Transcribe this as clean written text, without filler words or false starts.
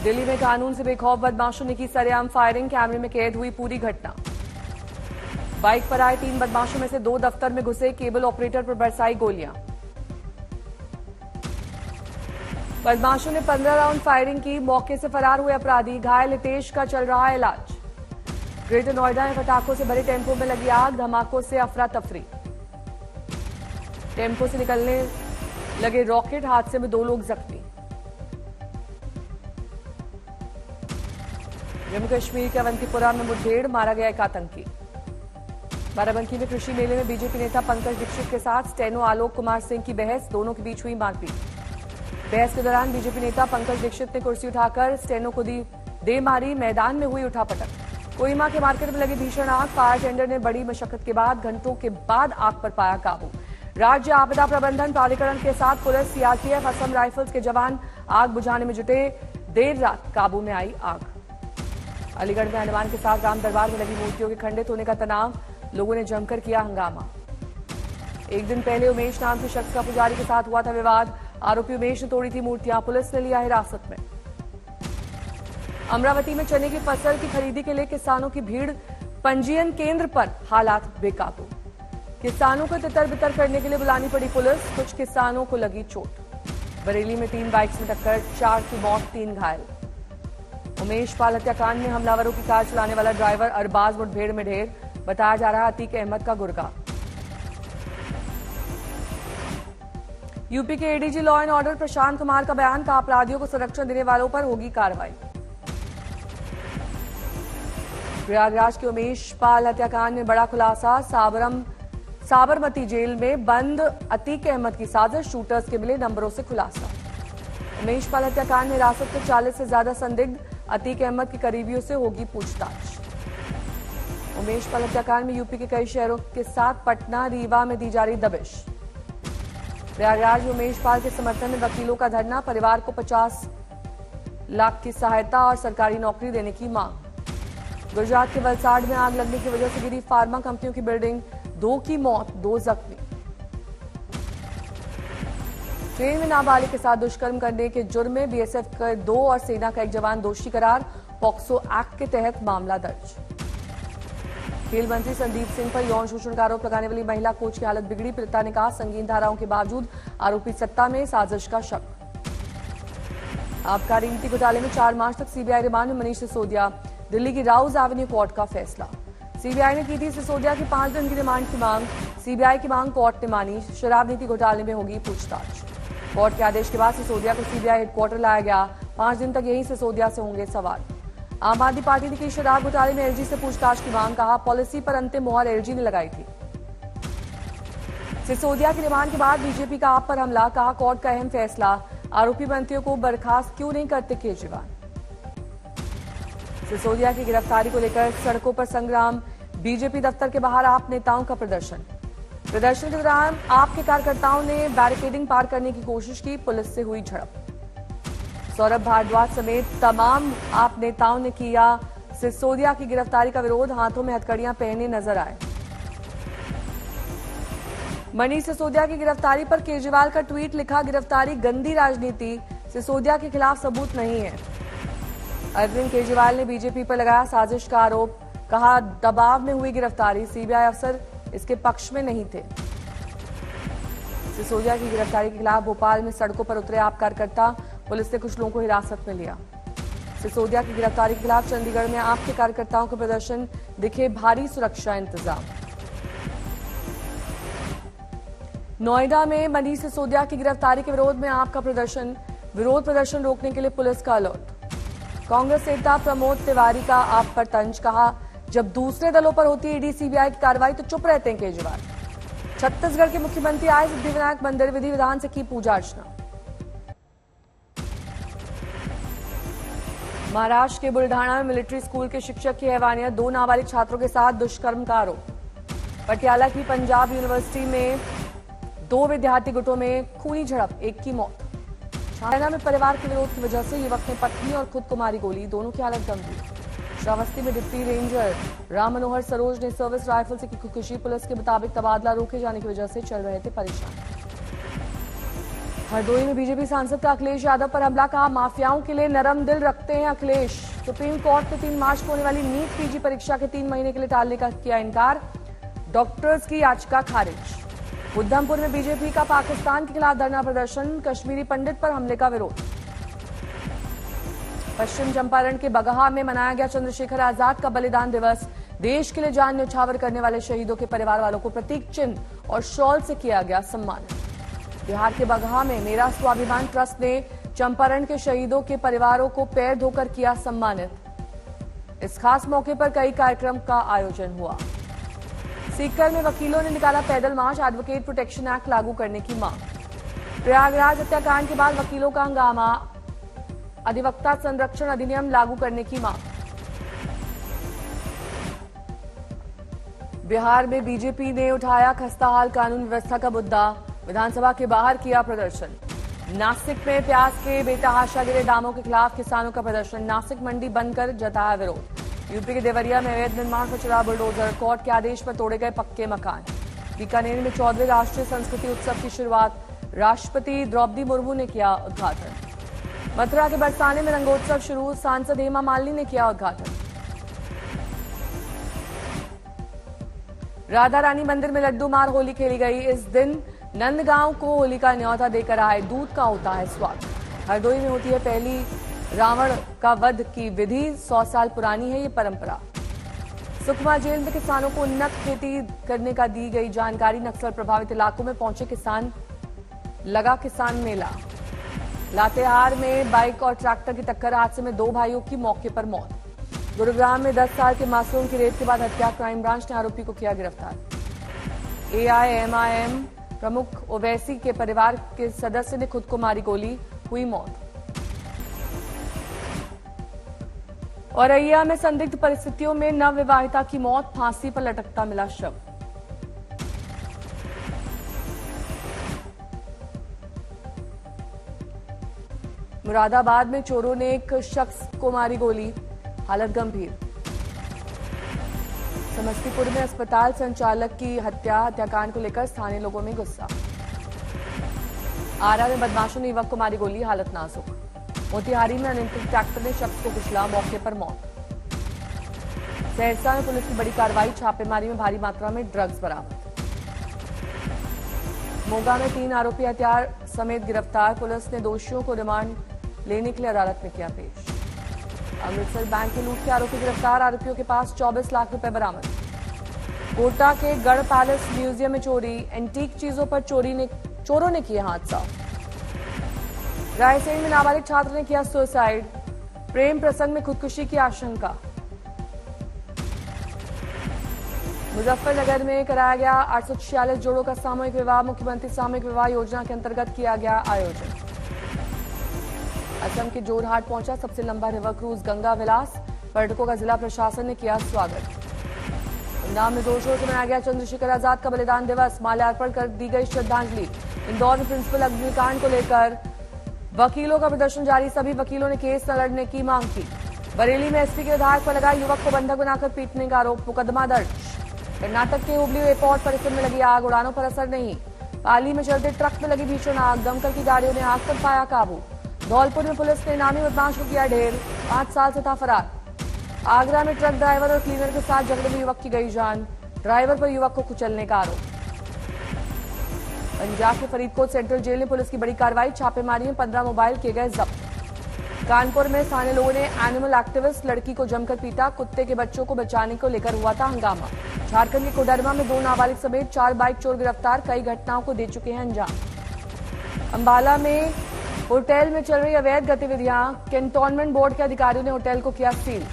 दिल्ली में कानून से बेखौफ बदमाशों ने की सरेआम फायरिंग, कैमरे में कैद हुई पूरी घटना। बाइक पर आए 3 बदमाशों में से 2 दफ्तर में घुसे, केबल ऑपरेटर पर बरसाई गोलियां। बदमाशों ने 15 राउंड फायरिंग की, मौके से फरार हुए अपराधी, घायल हितेश का चल रहा है इलाज। ग्रेटर नोएडा में पटाखों से भरे टेम्पो में लगी आग, धमाकों से अफरा तफरी। टेम्पो से निकलने लगे रॉकेट, हादसे में 2 लोग जख्मी। जम्मू कश्मीर के अवंतीपुरा में मुठभेड़, मारा गया एक आतंकी। बाराबंकी में कृषि मेले में बीजेपी नेता पंकज दीक्षित के साथ स्टेनो आलोक कुमार सिंह की बहस, दोनों के बीच हुई मारपीट। बहस के दौरान बीजेपी नेता पंकज दीक्षित ने कुर्सी उठाकर स्टेनो को दे मारी, मैदान में हुई उठापटक। कोहिमा के मार्केट में लगी भीषण आग, फायर टेंडर ने बड़ी मशक्कत के बाद घंटों के बाद आग पर पाया काबू। राज्य आपदा प्रबंधन प्राधिकरण के साथ पुलिस, सीआरपीएफ, असम राइफल्स के जवान आग बुझाने में जुटे, देर रात काबू में आई आग। अलीगढ़ में हनुमान के साथ राम दरबार में लगी मूर्तियों के खंडित होने का तनाव, लोगों ने जमकर किया हंगामा। एक दिन पहले उमेश नाम के शख्स का पुजारी के साथ हुआ था विवाद, आरोपी उमेश ने तोड़ी थी मूर्तियां, पुलिस ने लिया हिरासत में। अमरावती में चने की फसल की खरीदी के लिए किसानों की भीड़, पंजीयन केंद्र पर हालात बेकाबू। किसानों को तितर बितर करने के लिए बुलानी पड़ी पुलिस, कुछ किसानों को लगी चोट। बरेली में 3 बाइक्स में टक्कर, 4 की मौत, 3 घायल। उमेश पाल हत्याकांड में हमलावरों की कार चलाने वाला ड्राइवर अरबाज मुठभेड़ में ढेर, बताया जा रहा अतीक अहमद का गुर्गा। यूपी के ADG law and order Prashant Kumar का बयान, कहा अपराधियों को संरक्षण देने वालों पर होगी कार्रवाई। प्रयागराज के उमेश पाल हत्याकांड में बड़ा खुलासा, साबरमती जेल में बंद अतीक अहमद की साजिश, शूटर्स के मिले नंबरों से खुलासा। उमेश पाल हत्याकांड में हिरासत में 40 से ज्यादा संदिग्ध, अतीक अहमद की करीबियों से होगी पूछताछ। उमेश पाल हत्याकांड में यूपी के कई शहरों के साथ पटना, रीवा में दी जा रही दबिश। प्रयागराज में उमेश पाल के समर्थन में वकीलों का धरना, परिवार को 50 लाख की सहायता और सरकारी नौकरी देने की मांग। गुजरात के वलसाड में आग लगने की वजह से गिरी फार्मा कंपनियों की बिल्डिंग, 2 की मौत, 2 जख्मी। ट्रेन में नाबालिग के साथ दुष्कर्म करने के जुर्म में बीएसएफ के 2 और सेना का एक जवान दोषी करार, पॉक्सो एक्ट के तहत मामला दर्ज। खेल मंत्री संदीप सिंह पर यौन शोषण का आरोप लगाने वाली महिला कोच की हालत बिगड़ी, पीड़िता ने कहा संगीन धाराओं के बावजूद आरोपी सत्ता में, साजिश का शक। आबकारी नीति घोटाले में 4 मार्च तक सीबीआई रिमांड में मनीष सिसोदिया, दिल्ली की राउज एवेन्यू कोर्ट का फैसला। सीबीआई ने की थी सिसोदिया की 5 दिन की रिमांड की मांग, सीबीआई की मांग कोर्ट ने मानी, शराब नीति घोटाले में होगी पूछताछ। कोर्ट के आदेश के बाद सिसोदिया को सीबीआई हेडक्वार्टर लाया गया, 5 दिन तक यहीं सिसोदिया से होंगे सवाल। आम आदमी पार्टी ने की शराब घोटाले में एलजी से पूछताछ की मांग, कहा पॉलिसी पर अंतिम मोहर एलजी ने लगाई थी। सिसोदिया की रिमांड के बाद बीजेपी का आप पर हमला, कहा कोर्ट का अहम फैसला, आरोपी मंत्रियों को बर्खास्त क्यों नहीं करते केजरीवाल। सिसोदिया की गिरफ्तारी को लेकर सड़कों पर संग्राम, बीजेपी दफ्तर के बाहर आप नेताओं का प्रदर्शन के दौरान आपके कार्यकर्ताओं ने बैरिकेडिंग पार करने की कोशिश की, पुलिस से हुई झड़प। सौरभ भारद्वाज समेत तमाम आप नेताओं ने किया सिसोदिया की गिरफ्तारी का विरोध, हाथों में हथकड़ियां पहने नजर आए। मनीष सिसोदिया की गिरफ्तारी पर केजरीवाल का ट्वीट, लिखा गिरफ्तारी गंदी राजनीति, सिसोदिया के खिलाफ सबूत नहीं है। अरविंद केजरीवाल ने बीजेपी पर लगाया साजिश का आरोप, कहा दबाव में हुई गिरफ्तारी, सीबीआई अफसर इसके पक्ष में नहीं थे। सिसोदिया की गिरफ्तारी के खिलाफ भोपाल में सड़कों पर उतरे आप कार्यकर्ता, पुलिस ने कुछ लोगों को हिरासत में लिया। सिसोदिया की गिरफ्तारी के खिलाफ चंडीगढ़ में आपके कार्यकर्ताओं का प्रदर्शन, दिखे भारी सुरक्षा इंतजाम। नोएडा में मनीष सिसोदिया की गिरफ्तारी के विरोध में आपका प्रदर्शन, विरोध प्रदर्शन रोकने के लिए पुलिस का अलर्ट। कांग्रेस नेता प्रमोद तिवारी का आप पर तंज, कहा जब दूसरे दलों पर होती है ईडी सीबीआई की कार्रवाई तो चुप रहते हैं केजरीवाल। छत्तीसगढ़ के मुख्यमंत्री आए सिद्धिविनायक मंदिर, विधि विधान से की पूजा अर्चना। महाराष्ट्र के बुल्ढाना में मिलिट्री स्कूल के शिक्षक की हैवानियत, 2 नाबालिग छात्रों के साथ दुष्कर्म का आरोप। पटियाला की पंजाब यूनिवर्सिटी में 2 विद्यार्थी गुटों में खूनी झड़प, 1 की मौत। चाइना में परिवार के विरोध की वजह से युवक ने पत्नी और खुद को मारी गोली, दोनों की हालत गंभीर। श्रावस्ती में डिप्टी रेंजर राम मनोहर सरोज ने सर्विस राइफल से की खुदकुशी, पुलिस के मुताबिक तबादला रोके जाने की वजह से चल रहे थे परेशान। हरदोई में बीजेपी सांसद का अखिलेश यादव पर हमला, कहा माफियाओं के लिए नरम दिल रखते हैं अखिलेश। सुप्रीम कोर्ट ने 3 मार्च को होने वाली नीट पीजी परीक्षा के 3 महीने के लिए टालने का किया इनकार, डॉक्टर्स की याचिका खारिज। उधमपुर में बीजेपी का पाकिस्तान के खिलाफ धरना प्रदर्शन, कश्मीरी पंडित पर हमले का विरोध। पश्चिम चंपारण के बगहा में मनाया गया चंद्रशेखर आजाद का बलिदान दिवस। देश के लिए जान न्यौछावर करने वाले शहीदों के परिवार वालों को प्रतीक चिन्ह और शॉल से किया गया सम्मान। बिहार के बगहा में मेरा स्वाभिमान ट्रस्ट ने चंपारण के शहीदों के परिवारों को पैर धोकर किया सम्मानित। इस खास मौके पर कई कार्यक्रम का आयोजन हुआ। सीकर में वकीलों ने निकाला पैदल मार्च, एडवोकेट प्रोटेक्शन एक्ट लागू करने की मांग। प्रयागराज हत्याकांड के बाद वकीलों का हंगामा, अधिवक्ता संरक्षण अधिनियम लागू करने की मांग। बिहार में बीजेपी ने उठाया खस्ताहाल कानून व्यवस्था का मुद्दा, विधानसभा के बाहर किया प्रदर्शन। नासिक में प्याज के बेतहाशा गिरे दामों के खिलाफ किसानों का प्रदर्शन, नासिक मंडी बंद कर जताया विरोध। यूपी के देवरिया में अवैध निर्माण पर चला बुलडोजर, कोर्ट के आदेश पर तोड़े गए पक्के मकान। बीकानेर में 14वें राष्ट्रीय संस्कृति उत्सव की शुरुआत, राष्ट्रपति द्रौपदी मुर्मू ने किया उद्घाटन। मथुरा के बरसाने में रंगोत्सव शुरू, सांसद हेमा मालिनी ने किया उद्घाटन। राधा रानी मंदिर में लड्डू मार होली खेली गई। इस दिन नंदगांव को होली का न्यौता देकर आए, दूध का होता है स्वाद। हरदोई में होती है पहली रावण का वध की विधि, 100 साल पुरानी है ये परंपरा। सुकमा जेल में किसानों को उन्नत खेती करने का दी गई जानकारी, नक्सल प्रभावित इलाकों में पहुंचे किसान, लगा किसान मेला। लातेहार में बाइक और ट्रैक्टर की टक्कर, हादसे में 2 भाइयों की मौके पर मौत। गुरुग्राम में 10 साल के मासूम की रेप के बाद हत्या, क्राइम ब्रांच ने आरोपी को किया गिरफ्तार। एआईएमआईएम प्रमुख ओवैसी के परिवार के सदस्य ने खुद को मारी गोली, हुई मौत। औरैया में संदिग्ध परिस्थितियों में नवविवाहिता की मौत, फांसी पर लटकता मिला शव। मुरादाबाद में चोरों ने एक शख्स को मारी गोली, हालत गंभीर। समस्तीपुर में अस्पताल संचालक की हत्याकांड को लेकर स्थानीय लोगों में गुस्सा। आरा में बदमाशों ने युवक को मारी गोली, हालत नाजुक। मोतिहारी में अनियंत्रित ट्रैक्टर ने शख्स को कुचला, मौके पर मौत। सहरसा में पुलिस की बड़ी कार्रवाई, छापेमारी में भारी मात्रा में ड्रग्स बरामद। मोगा में 3 आरोपी हथियार समेत गिरफ्तार, पुलिस ने दोषियों को रिमांड लेने के लिए अदालत में किया पेश। अमृतसर बैंक के लूट के आरोपी गिरफ्तार, आरोपियों के पास 24 लाख रुपए बरामद। कोटा के गढ़ पैलेस म्यूजियम में चोरी, एंटीक चीजों पर चोरों ने किया हाथ साफ। रायसेन में नाबालिग छात्र ने किया सुसाइड, प्रेम प्रसंग में खुदकुशी की आशंका। मुजफ्फरनगर में कराया गया 846 जोड़ों का सामूहिक विवाह, मुख्यमंत्री सामूहिक विवाह योजना के अंतर्गत किया गया आयोजन। असम के जोरहाट पहुंचा सबसे लंबा रिवर क्रूज गंगा विलास, पर्यटकों का जिला प्रशासन ने किया स्वागत। उन्नाव में जोर शोर से मनाया गया चंद्रशेखर आजाद का बलिदान दिवस, माल्यार्पण कर दी गई श्रद्धांजलि। इंदौर में प्रिंसिपल अग्निकांड को लेकर वकीलों का प्रदर्शन जारी, सभी वकीलों ने केस न लड़ने की मांग की। बरेली में एसपी के विधायक पर लगा युवक को बंधक बनाकर पीटने का आरोप, मुकदमा दर्ज। कर्नाटक के हुबली एयरपोर्ट परिसर में लगी आग, उड़ानों पर असर नहीं। पाली में चलते ट्रक में लगी भीषण आग, दमकल की गाड़ियों ने आग पर पाया काबू। धौलपुर में पुलिस ने इनामी बदमाश को किया ढेर, 5 साल से था फरार। आगरा में ट्रक ड्राइवर और क्लीनर के साथ झगड़े में युवक की गई जान, ड्राइवर पर युवक को कुचलने का आरोप। पंजाब के फरीदकोट सेंट्रल जेल में पुलिस की बड़ी कार्रवाई, छापेमारी में 15 मोबाइल किए गए जब्त। कानपुर में स्थानीय लोगों ने एनिमल एक्टिविस्ट लड़की को जमकर पीटा, कुत्ते के बच्चों को बचाने को लेकर हुआ था हंगामा। झारखंड के कोडरमा में 2 नाबालिग समेत 4 बाइक चोर गिरफ्तार, कई घटनाओं को दे चुके हैं अंजाम। अंबाला में होटल में चल रही अवैध गतिविधियां, कैंटोनमेंट बोर्ड के अधिकारियों ने होटल को किया सील।